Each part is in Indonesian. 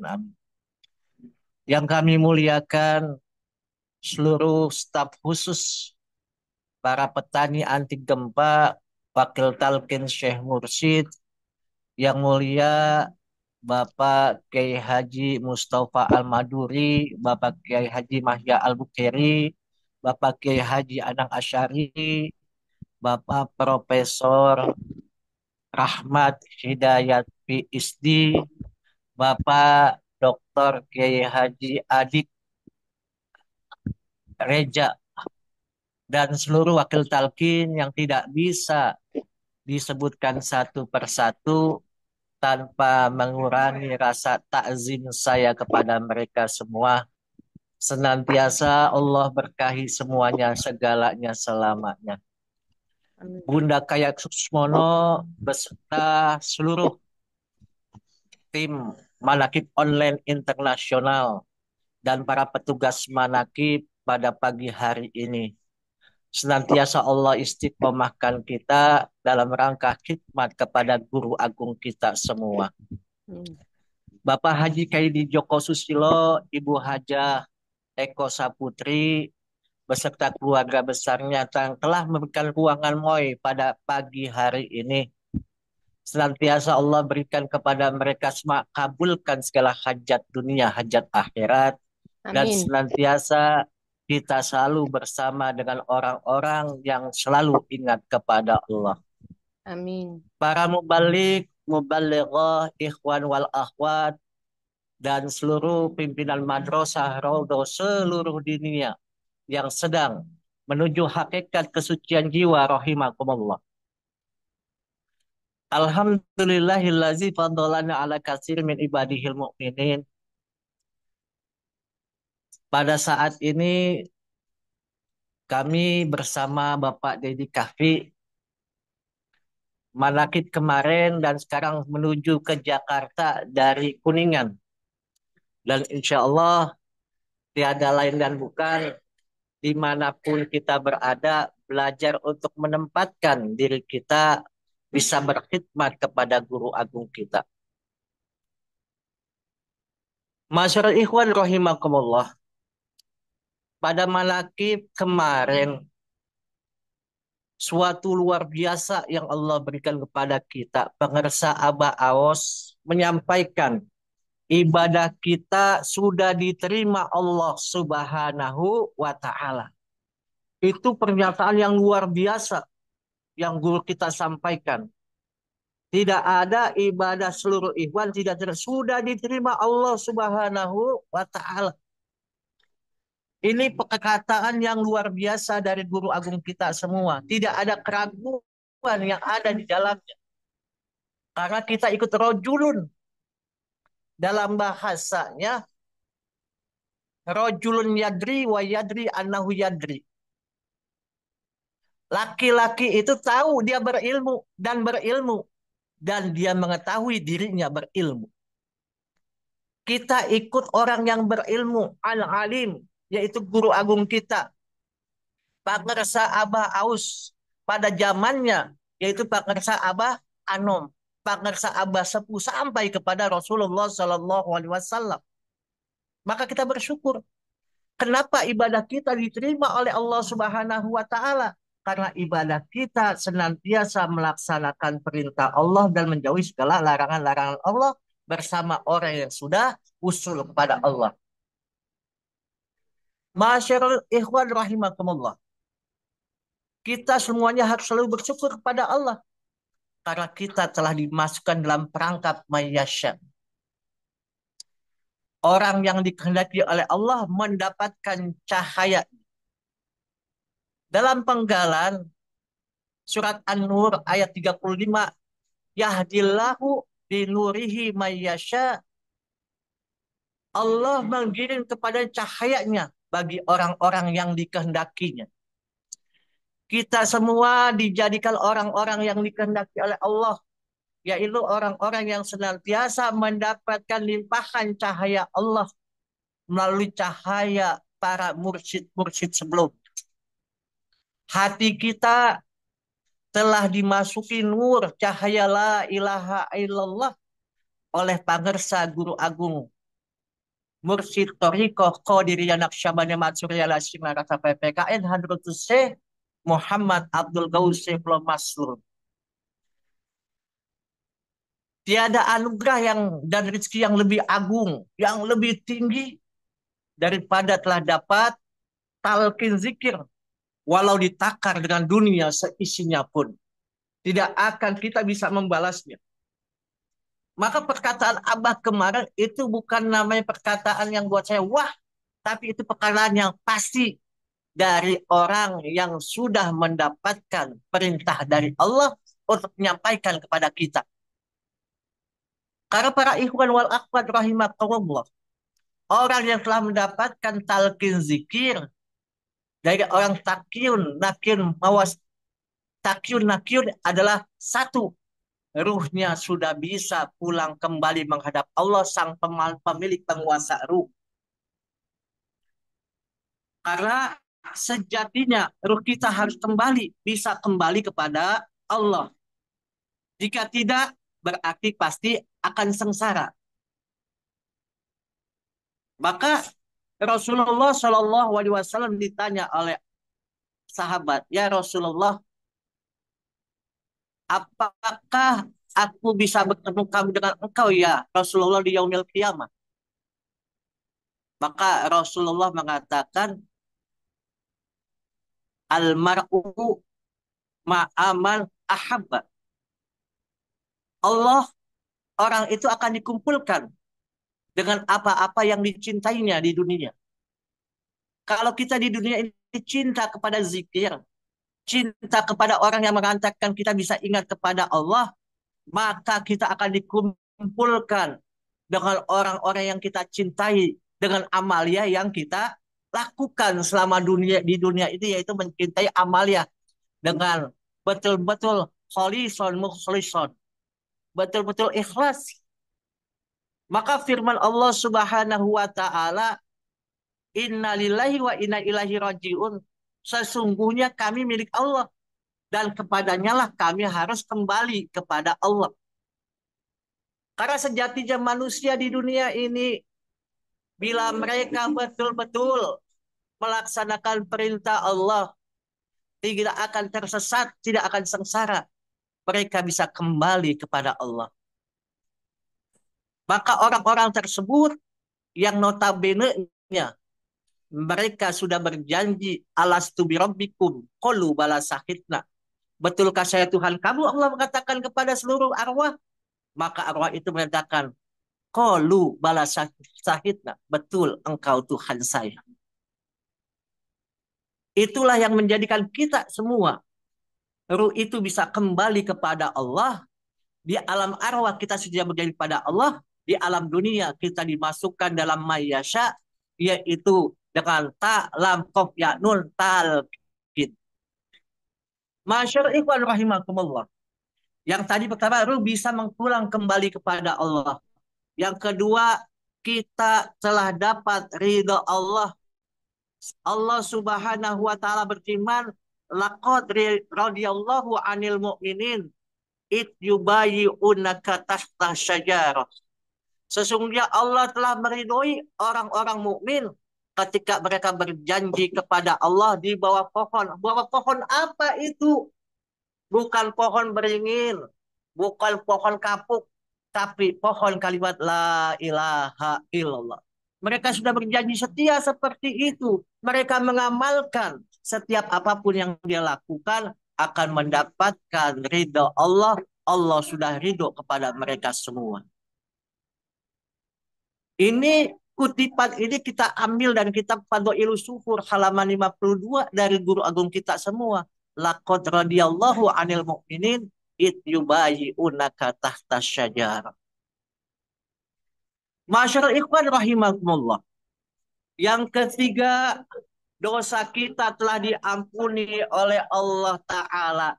Amin. Yang kami muliakan seluruh staf khusus para petani anti gempa, Wakil Talkin Syekh Mursyid, yang mulia Bapak Kiai Haji Mustafa Al-Maduri, Bapak Kiai Haji Mahya Al-Bukhari, Bapak Kiai Haji Anang Asyari, Bapak Profesor Rahmat Hidayat PhD, Bapak Dr. Kiai Haji Adik Reja, dan seluruh wakil talkin yang tidak bisa disebutkan satu persatu tanpa mengurangi rasa takzim saya kepada mereka semua. Senantiasa Allah berkahi semuanya, segalanya, selamanya. Amin. Bunda Kayak Suksmono beserta seluruh tim Manakib Online Internasional dan para petugas Manakib pada pagi hari ini. Senantiasa Allah istiqomahkan kita dalam rangka khidmat kepada guru agung kita semua. Amin. Bapak Haji Kaidi Joko Susilo, Ibu Hajah Eko Saputri, beserta keluarga besarnya yang telah memberikan ruangan MOI pada pagi hari ini. Senantiasa Allah berikan kepada mereka semua, kabulkan segala hajat dunia, hajat akhirat, dan Amin. senantiasa kita selalu bersama dengan orang-orang yang selalu ingat kepada Allah. Amin. Para mubalik, mubalighah, ikhwan wal akhwat, dan seluruh pimpinan madrasah Raudhah seluruh dunia yang sedang menuju hakikat kesucian jiwa rahimakumullah. Alhamdulillahillazi fadolana ala kasir min ibadihil mu'minin. Pada saat ini kami bersama Bapak Dedi Kahfi manakib kemarin dan sekarang menuju ke Jakarta dari Kuningan. Dan insya Allah tiada lain dan bukan dimanapun kita berada, belajar untuk menempatkan diri kita bisa berkhidmat kepada guru agung kita. Masyarakat ikhwan rahimakumullah. Pada manakib kemarin, suatu luar biasa yang Allah berikan kepada kita. Pengersa Abah Aos menyampaikan ibadah kita sudah diterima Allah Subhanahu wa Ta'ala. Itu pernyataan yang luar biasa yang guru kita sampaikan. Tidak ada ibadah seluruh ikhwan sudah diterima Allah Subhanahu wa Ta'ala. Ini perkataan yang luar biasa dari guru agung kita semua. Tidak ada keraguan yang ada di dalamnya. Karena kita ikut rojulun. Dalam bahasanya, rojulun yadri wa yadri annahu yadri. Laki-laki itu tahu dia berilmu dan berilmu. Dan dia mengetahui dirinya berilmu. Kita ikut orang yang berilmu, al-alim, yaitu guru agung kita. Pak Ngersa Abah Aus pada zamannya, yaitu Pak Ngersa Abah Anom, Pak Ngersa Abah Sepuh sampai kepada Rasulullah Sallallahu Alaihi Wasallam. Maka kita bersyukur. Kenapa ibadah kita diterima oleh Allah Subhanahu Wa Taala? Karena ibadah kita senantiasa melaksanakan perintah Allah dan menjauhi segala larangan-larangan Allah bersama orang yang sudah usul kepada Allah. Masyarul ikhwan rahimakumullah. Kita semuanya harus selalu bersyukur kepada Allah. Karena kita telah dimasukkan dalam perangkap mayyasya. Orang yang dikehendaki oleh Allah mendapatkan cahaya. Dalam penggalan surat An-Nur ayat 35. Yahdillahu binurihi mayyasya. Allah mengirim kepada cahayanya bagi orang-orang yang dikehendakinya. Kita semua dijadikan orang-orang yang dikehendaki oleh Allah, yaitu orang-orang yang senantiasa mendapatkan limpahan cahaya Allah melalui cahaya para mursyid-mursyid sebelum. Hati kita telah dimasuki nur cahaya la ilaha illallah oleh pangersa guru agung Mursyid Torikoh Qadiriyah Naqsyabandiyah Mansuriya Lasyimah Rasa PPKN Hadratus Syekh Muhammad Abdul Ghaus Syekh Maslum. Tiada anugerah yang dan rezeki yang lebih agung, yang lebih tinggi daripada telah dapat talqin zikir, walau ditakar dengan dunia seisinya pun. Tidak akan kita bisa membalasnya. Maka perkataan Abah kemarin itu bukan namanya perkataan yang buat saya wah, tapi itu perkataan yang pasti dari orang yang sudah mendapatkan perintah dari Allah untuk menyampaikan kepada kita. Karena para ikhwan wal akhwat rahimakumullah, orang yang telah mendapatkan talqin zikir dari orang takyun, nakyun, mawas, takyun, nakyun adalah satu, ruhnya sudah bisa pulang kembali menghadap Allah sang pemilik penguasa ruh. Karena sejatinya ruh kita harus kembali, bisa kembali kepada Allah. Jika tidak, berarti pasti akan sengsara. Maka Rasulullah Shallallahu Alaihi Wasallam ditanya oleh sahabat, ya Rasulullah, apakah aku bisa bertemu kamu dengan engkau ya Rasulullah di yaumil kiamah? Maka Rasulullah mengatakan, almar'u ma'aman ahabba. Allah, orang itu akan dikumpulkan dengan apa-apa yang dicintainya di dunia. Kalau kita di dunia ini cinta kepada zikir, cinta kepada orang yang mengantarkan kita bisa ingat kepada Allah, maka kita akan dikumpulkan dengan orang-orang yang kita cintai dengan amalia yang kita lakukan selama di dunia itu, yaitu mencintai amalia dengan betul-betul kholison mukhlison, betul-betul ikhlas. Maka firman Allah Subhanahu wa taala, innalillahi wa inna ilaihi rajiun. Sesungguhnya kami milik Allah dan kepadanya lah kami harus kembali kepada Allah. Karena sejatinya manusia di dunia ini, bila mereka betul-betul melaksanakan perintah Allah, tidak akan tersesat, tidak akan sengsara. Mereka bisa kembali kepada Allah. Maka orang-orang tersebut yang notabene-nya mereka sudah berjanji alastu birabbikum qalu bala sahidna. Betulkah saya Tuhan kamu? Allah mengatakan kepada seluruh arwah. Maka arwah itu mengatakan, qalu bala sahidna. Betul engkau Tuhan saya. Itulah yang menjadikan kita semua, ruh itu bisa kembali kepada Allah. Di alam arwah kita sudah menjadi pada Allah. Di alam dunia kita dimasukkan dalam mayasya, yaitu dengan ta lam kof ya nun talqin. Masyaallah ikhwan rahimakumullah. Yang tadi pertama, ruh bisa mengpulang kembali kepada Allah. Yang kedua, kita telah dapat ridha Allah. Allah Subhanahu wa taala berfirman, laqad radhiyallahu 'anil mu'minin id yubayyi'unaka tahta syajarah. Sesungguhnya Allah telah meridhoi orang-orang mukmin ketika mereka berjanji kepada Allah di bawah pohon. Bawah pohon apa itu? Bukan pohon beringin, bukan pohon kapuk, tapi pohon kalimat la ilaha illallah. Mereka sudah berjanji setia seperti itu. Mereka mengamalkan setiap apapun yang dia lakukan akan mendapatkan ridho Allah. Allah sudah ridho kepada mereka semua. Ini kutipan ini kita ambil dari kitab Fadhailus Syukur halaman 52 dari guru agung kita semua. Laqad radhiyallahu 'anil mu'minin id yubayyi'unaka tahta syajarah. Masyaallah ikhwan rahimakumullah. Yang ketiga, dosa kita telah diampuni oleh Allah Ta'ala.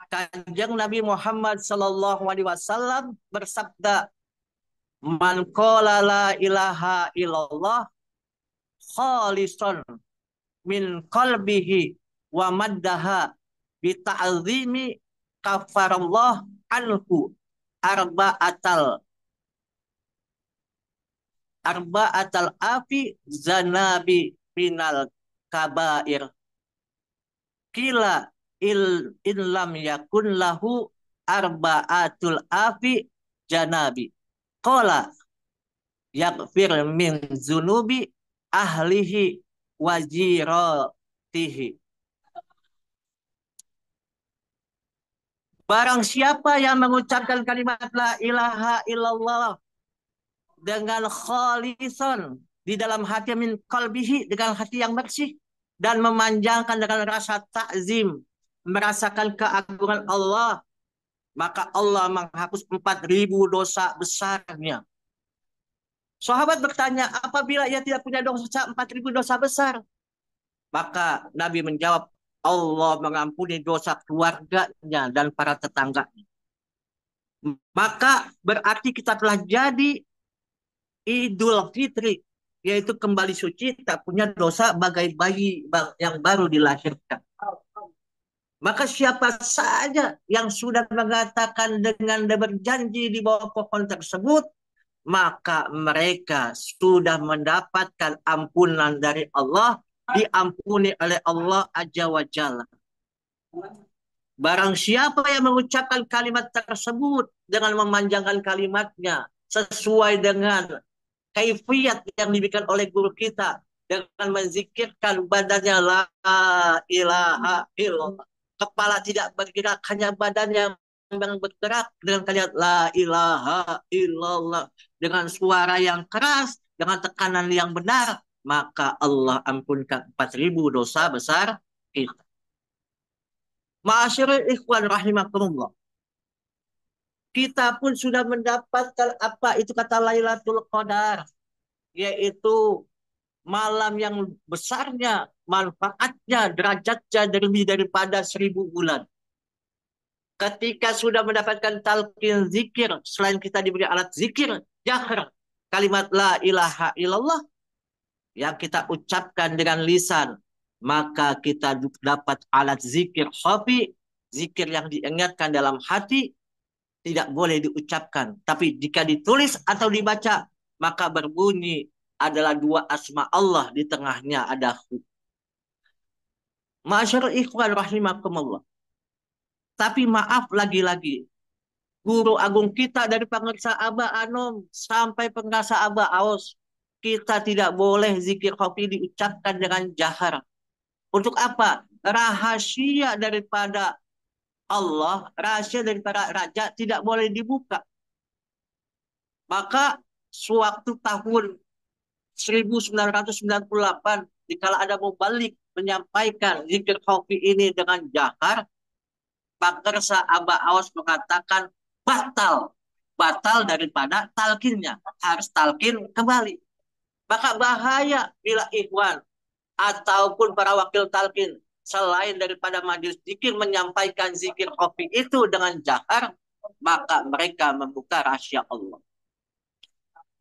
Kanjeng Nabi Muhammad Sallallahu Alaihi Wasallam bersabda, man qala la ilaha illallah khalisan min qalbihi wa maddaha bi ta'zimi kafarallah anhu arba'atal arba'atal afi zanabi minal kabair. Kila in lam yakun lahu arba'atul afi janabi. Qala yaghfir min zunubi ahlihi wajiratihi. Barang siapa yang mengucapkan kalimat la ilaha illallah dengan kholison di dalam hati min qalbihi, dengan hati yang bersih, dan memanjangkan dengan rasa takzim, merasakan keagungan Allah, maka Allah menghapus 4.000 dosa besarnya. Sahabat bertanya, apabila ia tidak punya dosa 4.000 dosa besar? Maka Nabi menjawab, Allah mengampuni dosa keluarganya dan para tetangganya. Maka berarti kita telah jadi Idul Fitri, yaitu kembali suci, tak punya dosa bagai bayi yang baru dilahirkan. Maka siapa saja yang sudah mengatakan dengan berjanji di bawah pohon tersebut, maka mereka sudah mendapatkan ampunan dari Allah, diampuni oleh Allah Azza wa Jalla. Barang siapa yang mengucapkan kalimat tersebut dengan memanjangkan kalimatnya sesuai dengan kaifiyat yang diberikan oleh guru kita, dengan menzikirkan badannya la ilaha illallah, kepala tidak bergerak, hanya badannya yang bergerak dengan kalimat la ilaha illallah, dengan suara yang keras, dengan tekanan yang benar, maka Allah ampunkan 4.000 dosa besar kita. Ma'asyiral ikhwan rahimakumullah. Kita pun sudah mendapatkan apa itu kata Lailatul Qadar, yaitu malam yang besarnya, manfaatnya, derajatnya lebih daripada 1.000 bulan. Ketika sudah mendapatkan talqin zikir, selain kita diberi alat zikir, jahr, kalimat la ilaha illallah, yang kita ucapkan dengan lisan, maka kita dapat alat zikir khafi, zikir yang diingatkan dalam hati, tidak boleh diucapkan. Tapi jika ditulis atau dibaca, maka berbunyi adalah 2 asma Allah, di tengahnya ada hu. Masyarul ikhwan rahimakumullah. Tapi maaf lagi-lagi, guru agung kita dari pengersa Aba Anom sampai pengersa Aba Aus, kita tidak boleh zikir khafi diucapkan dengan jahar. Untuk apa? Rahasia daripada Allah, rahasia daripada raja tidak boleh dibuka. Maka sewaktu tahun 1998, dikala ada mubalik menyampaikan zikir khafi ini dengan jahar, Pakersa Aba Awas mengatakan batal. Batal daripada talkinnya. Harus talkin kembali. Maka bahaya bila ikhwan ataupun para wakil talkin selain daripada majelis zikir menyampaikan zikir khafi itu dengan jahar, maka mereka membuka rahasia Allah.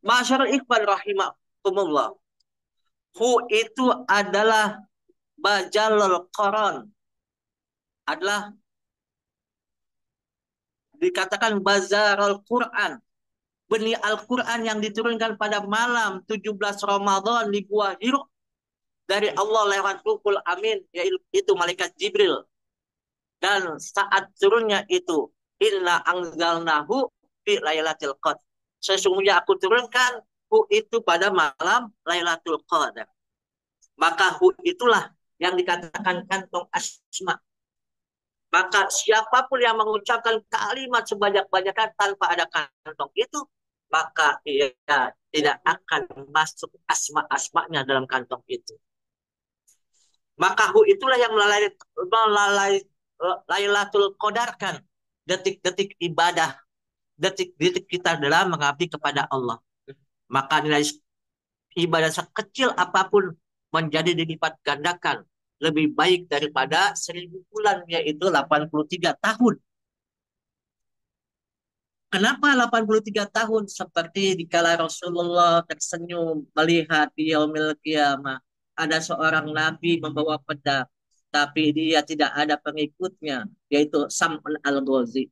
Masyarakat ikhwan rahimakumullah. Hu itu adalah bajalul Quran. Adalah dikatakan bazarul Quran. Benih Al-Quran yang diturunkan pada malam 17 Ramadan di Gua Hiro dari Allah lewat Ruhul Amin, yaitu malaikat Jibril. Dan saat turunnya itu, inna anzalnahu fi lailatul qadar. Sesungguhnya aku turunkan hu itu pada malam Lailatul Qadar. Maka hu itulah yang dikatakan kantong asma. Maka siapapun yang mengucapkan kalimat sebanyak-banyaknya tanpa ada kantong itu, maka ia tidak akan masuk asma-asmanya dalam kantong itu. Maka hu itulah yang Lailatul Qadarkan detik-detik ibadah, detik-detik kita dalam mengabdi kepada Allah. Maka nilai ibadah sekecil apapun menjadi dilipat gandakan lebih baik daripada 1.000 bulan, yaitu 83 tahun. Kenapa 83 tahun? Seperti dikala Rasulullah tersenyum melihat di yaumil qiyamah ada seorang nabi membawa pedang, tapi dia tidak ada pengikutnya, yaitu Sam'un al-Ghazi,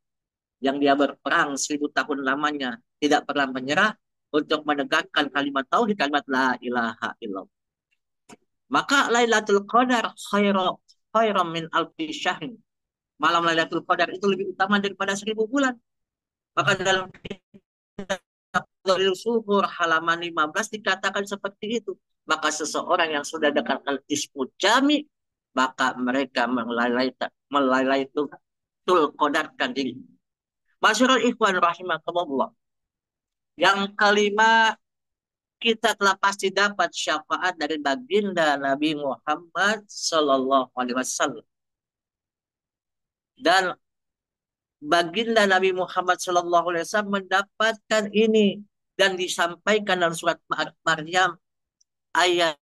yang dia berperang 1.000 tahun lamanya, tidak pernah menyerah, untuk menegakkan kalimat tauhid, kalimat la ilaha illallah. Maka Lailatul Qadar khairam min alfi syahrin. Malam Lailatul Qadar itu lebih utama daripada 1.000 bulan. Maka dalam Dalil Subur halaman 15 dikatakan seperti itu. Maka seseorang yang sudah dekat al-ismu jami, maka mereka melalaitul qadarkan diri. Masyarul ikhwan rahimakumullah. Yang kelima, kita telah pasti dapat syafaat dari baginda Nabi Muhammad Sallallahu Alaihi Wasallam. Dan baginda Nabi Muhammad Sallallahu Alaihi Wasallam mendapatkan ini dan disampaikan dalam surat Maryam ayat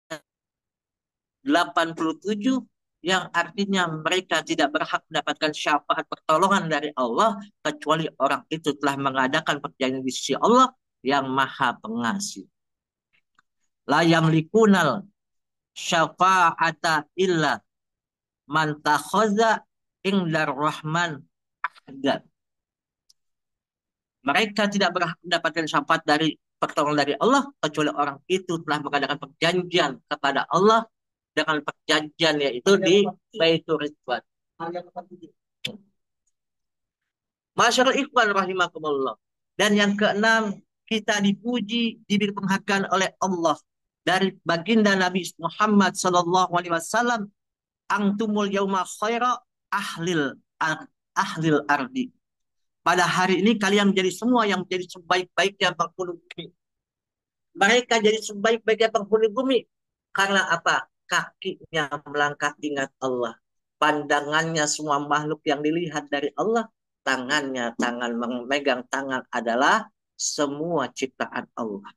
87 yang artinya mereka tidak berhak mendapatkan syafaat pertolongan dari Allah kecuali orang itu telah mengadakan perjanjian di sisi Allah yang Maha Pengasih. La yamlikunal syafa'ata illa man takhadha indar rahman ahdan. Mereka tidak berhak mendapatkan syafaat dari pertolongan dari Allah kecuali orang itu telah mengadakan perjanjian kepada Allah dengan perjanjian yaitu di Baitur Ridwan. Masyaallah ikhwan rahimakumullah. Dan yang keenam, kita dipuji, diberi penghargaan oleh Allah dari baginda Nabi Muhammad sallallahu alaihi wasallam, antumul yauma khaira ahlil ardi. Pada hari ini kalian menjadi semua yang menjadi sebaik-baiknya penghuni bumi. Mereka jadi sebaik-baiknya penghuni bumi. Karena apa? Kakinya melangkah ingat Allah. Pandangannya semua makhluk yang dilihat dari Allah. Tangannya, tangan memegang tangan adalah semua ciptaan Allah.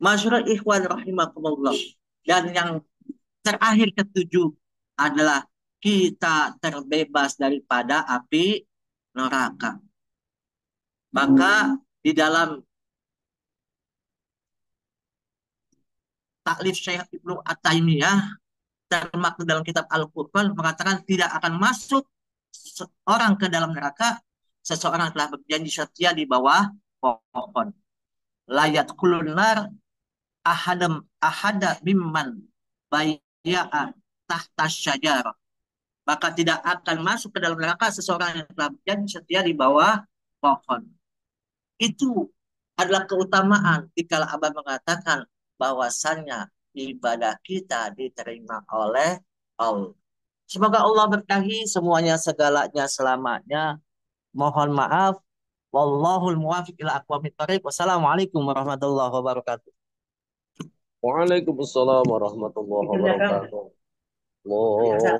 Masyaallah ikhwan rahimakumullah. Dan yang terakhir ketujuh adalah kita terbebas daripada api neraka. Maka di dalam taklif Syekh Ibnu At-Taimiyah termaktub dalam kitab Al-Qur'an mengatakan tidak akan masuk seorang ke dalam neraka seseorang telah berjanji setia di bawah pohon. Layat kulunar ahada mimman bayya'a tahta syajarah. Maka tidak akan masuk ke dalam neraka seseorang yang telah berjanji setia di bawah pohon. Itu adalah keutamaan dikala Abah mengatakan bahwasannya ibadah kita diterima oleh Allah. Semoga Allah berkahi semuanya segalanya selamanya. Mohon maaf. Wallahul muwaffiq ila aqwamit thoriq. Wassalamualaikum warahmatullahi wabarakatuh. Waalaikumsalam warahmatullahi wabarakatuh.